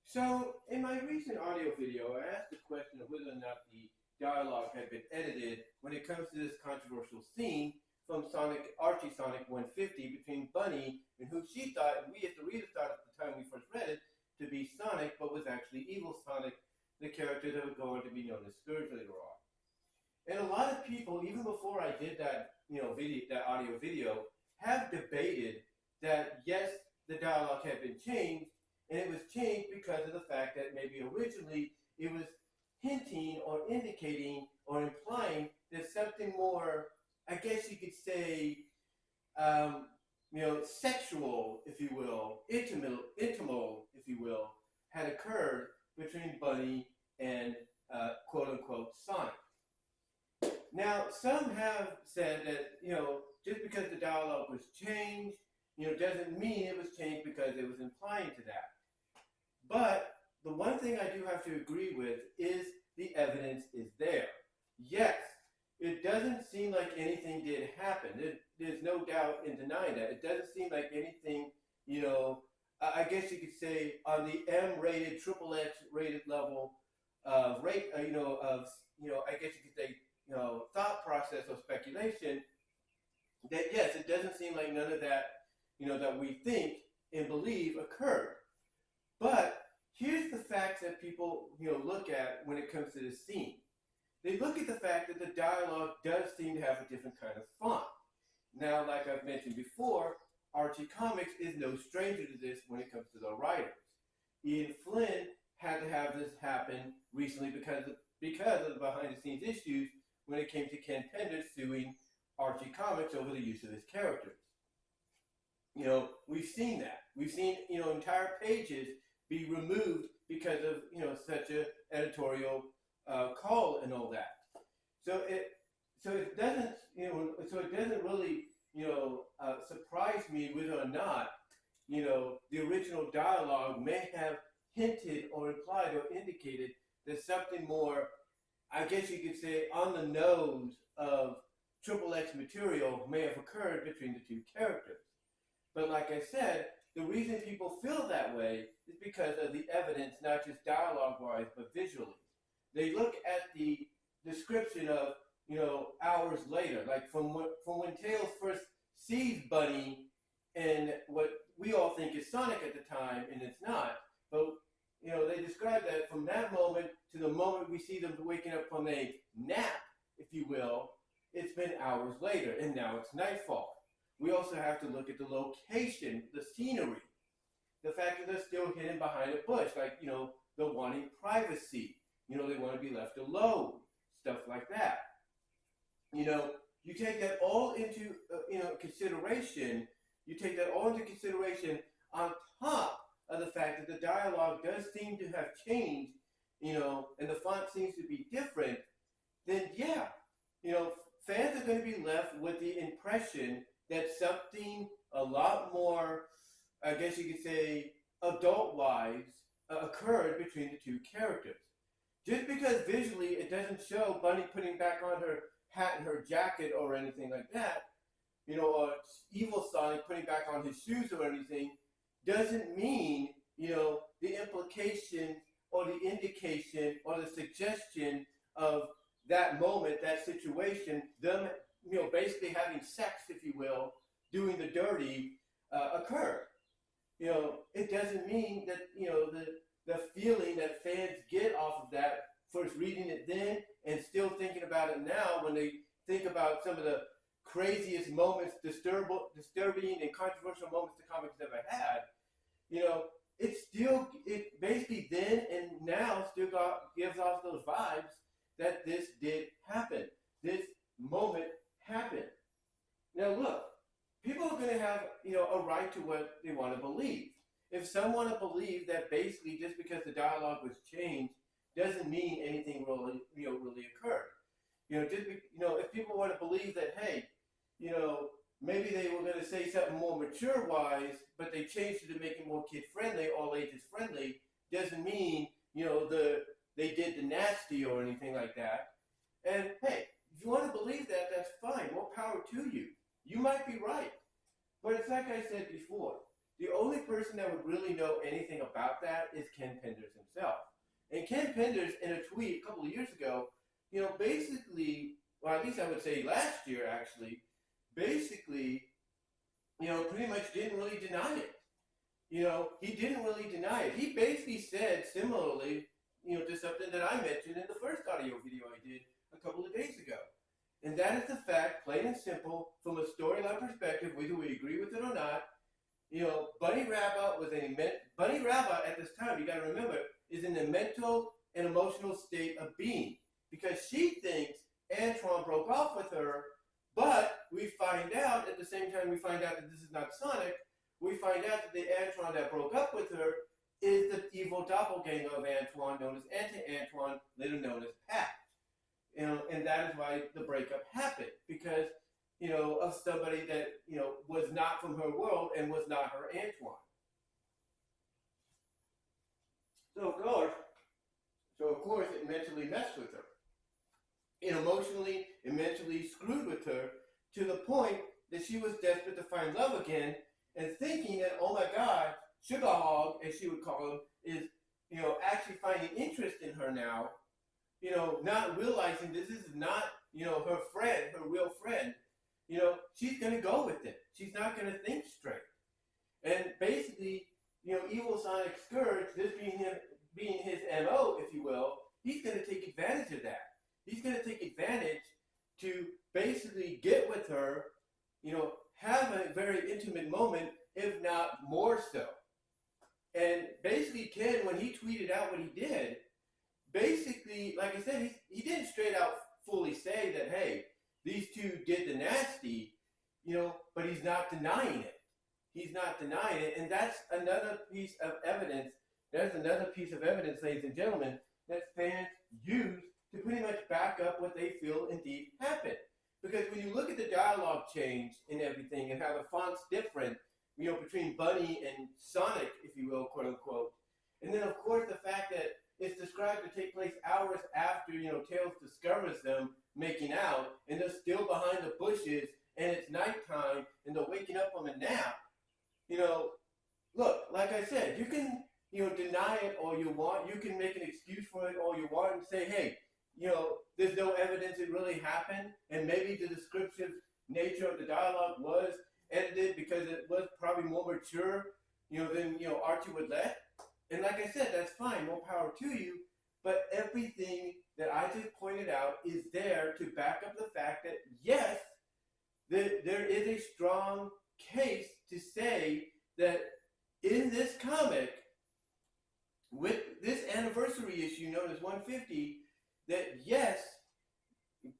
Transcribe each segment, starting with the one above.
So, in my recent audio video, I asked the question of whether or not the dialogue had been edited when it comes to this controversial scene from Archie Sonic 150 between Bunnie and who she thought, and we as the reader thought at the time we first read it, to be Sonic, but was actually Evil Sonic, the character that would go on to be known as Scourge later on. And a lot of people, even before I did that, that audio video, have debated that yes, the dialogue had been changed, and it was changed because of the fact that maybe originally it was hinting or indicating or implying that something more, I guess you could say, sexual, if you will, intimate, if you will, had occurred between Bunnie and quote unquote Sonic. Now, some have said that, just because the dialogue was changed, doesn't mean it was changed because it was implying to that. But the one thing I do have to agree with is the evidence is there. Yes, it doesn't seem like anything did happen. There's no doubt in denying that. It doesn't seem like anything, I guess you could say on the M-rated, triple X rated level of I guess you could say, thought process or speculation, that yes, it doesn't seem like none of that, that we think and believe occurred. But here's the facts that people, look at when it comes to this scene. They look at the fact that the dialogue does seem to have a different kind of font. Now, like I've mentioned before, Archie Comics is no stranger to this when it comes to the writers. Ian Flynn had to have this happen recently because of the behind-the-scenes issues when it came to Ken Penders suing Archie Comics over the use of his characters. We've seen that. We've seen, entire pages be removed because of, such a editorial call and all that. So it doesn't really, surprise me whether or not, the original dialogue may have hinted or implied or indicated that something more, I guess you could say, on the nose of triple X material may have occurred between the two characters. But like I said, the reason people feel that way is because of the evidence, not just dialogue-wise, but visually. They look at the description of, hours later, like from when Tails first sees Bunnie and what we all think is Sonic at the time, and it's not. But, they describe that from that moment to the moment we see them waking up from a nap, if you will, it's been hours later, and now it's nightfall. We also have to look at the location, the scenery, the fact that they're still hidden behind a bush, like, they're wanting privacy. They want to be left alone, stuff like that. You take that all into, consideration. You take that all into consideration on top of the fact that the dialogue does seem to have changed, and the font seems to be different, then yeah, fans are going to be left with the impression that something a lot more, I guess you could say, adult-wise, occurred between the two characters. Just because visually it doesn't show Bunnie putting back on her hat and her jacket or anything like that, or Evil Sonic putting back on his shoes or anything, doesn't mean, the implication or the indication or the suggestion of that moment, that situation, them, basically having sex, if you will, doing the dirty, occurred. It doesn't mean that, the feeling that fans get off of that, first reading it then and still thinking about it now when they think about some of the craziest moments, disturbing and controversial moments the comics ever had, it basically then and now still gives off those vibes that this did happen. This moment happened. Now look, people are going to have, a right to what they want to believe. If some want to believe that basically just because the dialogue was changed doesn't mean anything really, really occurred. If people want to believe that, hey, maybe they were going to say something more mature-wise, but they changed it to make it more kid-friendly, all ages friendly, doesn't mean, they did the nasty or anything like that. And hey, if you want to believe that, that's fine. More power to you. You might be right. But it's like I said before. the only person that would really know anything about that is Ken Penders himself. And Ken Penders, in a tweet a couple of years ago, basically, well, at least I would say last year actually, basically, pretty much didn't really deny it. He didn't really deny it. He basically said similarly, to something that I mentioned in the first audio video I did a couple of days ago. And that is the fact, plain and simple, from a storyline perspective, whether we agree with it or not. Bunnie Rabba at this time, you got to remember, is in a mental and emotional state of being because she thinks Antoine broke off with her, but we find out at the same time we find out that this is not Sonic. We find out that the Antoine that broke up with her is the evil doppelganger of Antoine, known as Anti-Antoine, later known as Pat. And that is why the breakup happened, because, of somebody that, was not from her world and was not her Antoine. So of course, it mentally messed with her. It emotionally and mentally screwed with her to the point that she was desperate to find love again and thinking that, oh my God, Sugar Hog, as she would call him, is, actually finding interest in her now, not realizing this is not, her friend, her real friend. She's going to go with it. She's not going to think straight. And basically, Evil Sonic Scourge, this being his MO, if you will, he's going to take advantage of that. He's going to take advantage to basically get with her, have a very intimate moment, if not more so. And basically, Ken, when he tweeted out what he did, basically, like I said, he didn't straight out fully say that, hey, these two did the nasty, but he's not denying it. He's not denying it. And that's another piece of evidence. That's another piece of evidence, ladies and gentlemen, that fans use to pretty much back up what they feel indeed happened. Because when you look at the dialogue change and everything and how the font's different, between Bunnie and Sonic, if you will, quote unquote. And then, of course, the fact that it's described to take place hours after, Tails discovers them making out, and they're still behind the bushes, and it's nighttime, and they're waking up from a nap. Look, like I said, you can, deny it all you want. You can make an excuse for it all you want and say, hey, there's no evidence it really happened, and maybe the descriptive nature of the dialogue was edited because it was probably more mature, than, Archie would let. And like I said, that's fine, more power to you, but everything that I just pointed out is there to back up the fact that, yes, there is a strong case to say that in this comic, with this anniversary issue known as 150, that yes,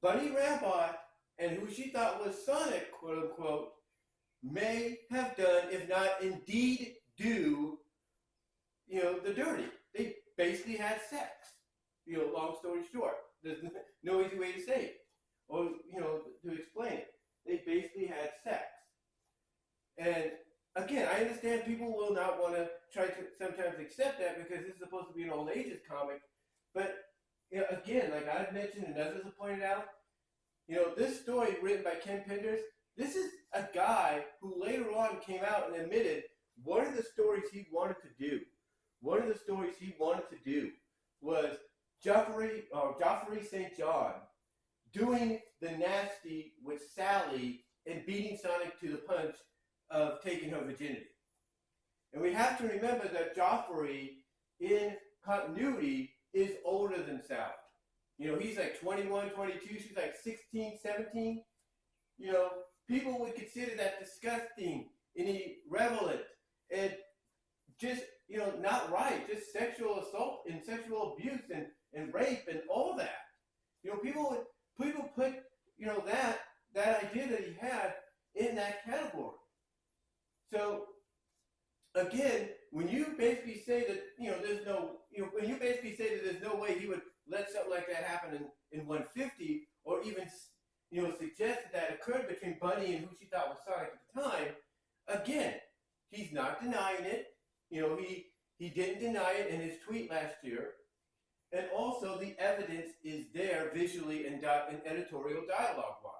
Bunnie Rabbit and who she thought was Sonic, quote unquote, may have done, if not indeed do, the dirty. They basically had sex. Long story short. There's no easy way to say it. Or, to explain it. They basically had sex. And again, I understand people will not want to try to sometimes accept that because this is supposed to be an old ages comic. But, again, like I've mentioned and others have pointed out, this story written by Ken Penders, this is a guy who later on came out and admitted one of the stories he wanted to do. One of the stories he wanted to do was Joffrey St. John doing the nasty with Sally and beating Sonic to the punch of taking her virginity. And we have to remember that Joffrey, in continuity, is older than Sally. He's like 21, 22, she's like 16, 17. People would consider that disgusting and irrelevant and just, not right. Just sexual assault and sexual abuse and rape and all that. People put, that idea that he had in that category. So, again, when you basically say that, when you basically say that there's no way he would let something like that happen in 150, or even, suggest that occurred between Bunnie and who she thought was Sonic at the time, again, he's not denying it. He didn't deny it in his tweet last year. And also the evidence is there visually and editorial dialogue-wise.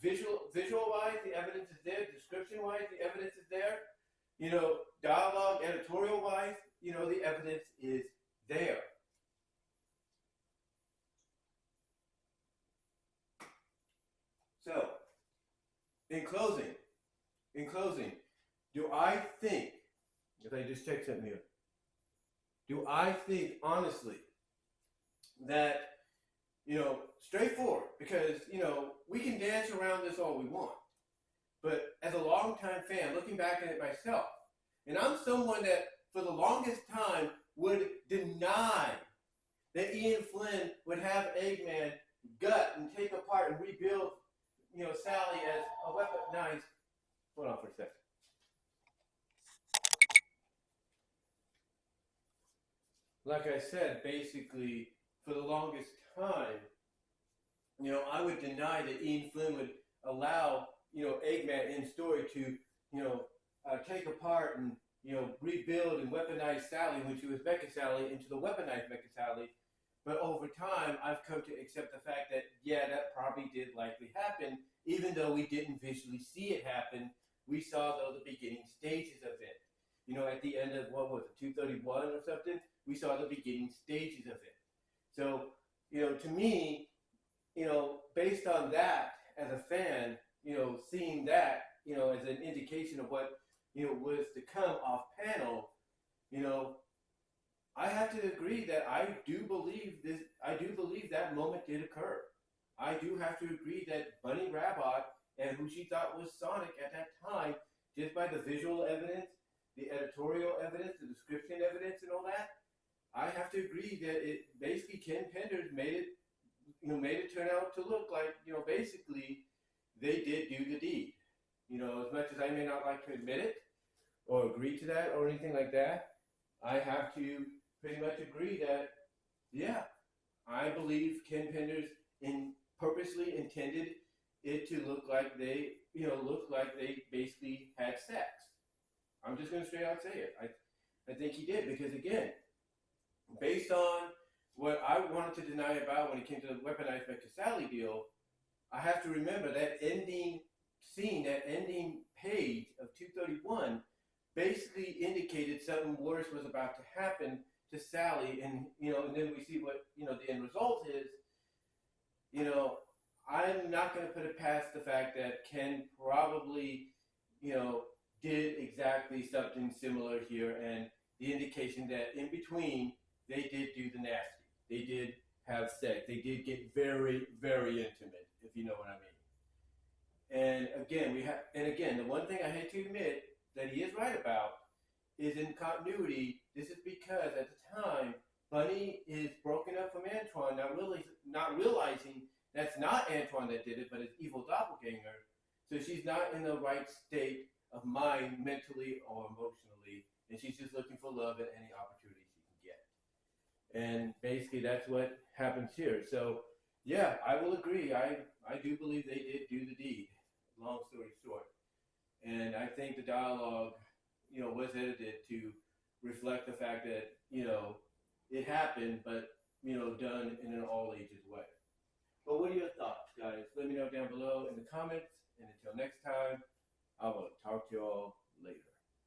Visual-wise, the evidence is there. Description-wise, the evidence is there. you know, dialogue, editorial wise, you know, the evidence is there. So, in closing, do I think, if I just check something here, do I think honestly that, you know, straightforward, because, you know, we can dance around this all we want, but as a longtime fan, looking back at it myself, and I'm someone that for the longest time would deny that Ian Flynn would have Eggman gut and take apart and rebuild, you know, Sally as a weaponized. Hold on for a second. Like I said, basically, for the longest time, you know, I would deny that Ian Flynn would allow, you know, Eggman in story to, you know, take apart and, you know, rebuild and weaponize Sally when she was Mecha Sally into the weaponized Mecha Sally. But over time, I've come to accept the fact that, yeah, that probably did likely happen, even though we didn't visually see it happen. We saw, though, the beginning stages of it. You know, at the end of, what was it, 231 or something, we saw the beginning stages of it. So, you know, to me, you know, based on that, as a fan, you know, seeing that, you know, as an indication of what, you know, was to come off panel, you know, I have to agree that I do believe that moment did occur. I do have to agree that Bunnie Rabbit and who she thought was Sonic at that time, just by the visual evidence, the editorial evidence, the description evidence, and all that, I have to agree that it basically Ken Penders made it, you know, made it turn out to look like, you know, basically they did do the deed. You know, as much as I may not like to admit it or agree to that or anything like that, I have to pretty much agree that, yeah, I believe Ken Penders purposely intended it to look like they, you know, basically had sex. I'm just going to straight out say it. I think he did because, again, based on what I wanted to deny about when it came to the weaponized Mecha Sally deal, I have to remember that ending scene, that ending page of 231 basically indicated something worse was about to happen to Sally, and you know, and then we see what, you know, the end result is. You know, I'm not going to put it past the fact that Ken probably, you know, did exactly something similar here, and the indication that in between they did do the nasty. They did have sex. They did get very, very intimate, if you know what I mean. And again, the one thing I hate to admit that he is right about is in continuity. This is because at the time, Bunnie is broken up from Antoine, not realizing that's not Antoine that did it, but it's evil doppelganger. So she's not in the right state of mind, mentally or emotionally, and she's just looking for love at any opportunity she can get. And basically, that's what happens here. So, yeah, I will agree. I do believe they did do the deed. Long story short, and I think the dialogue, you know, was edited to reflect the fact that, you know, it happened, but, you know, done in an all ages way. But what are your thoughts, guys? Let me know down below in the comments. And until next time, I will talk to y'all later.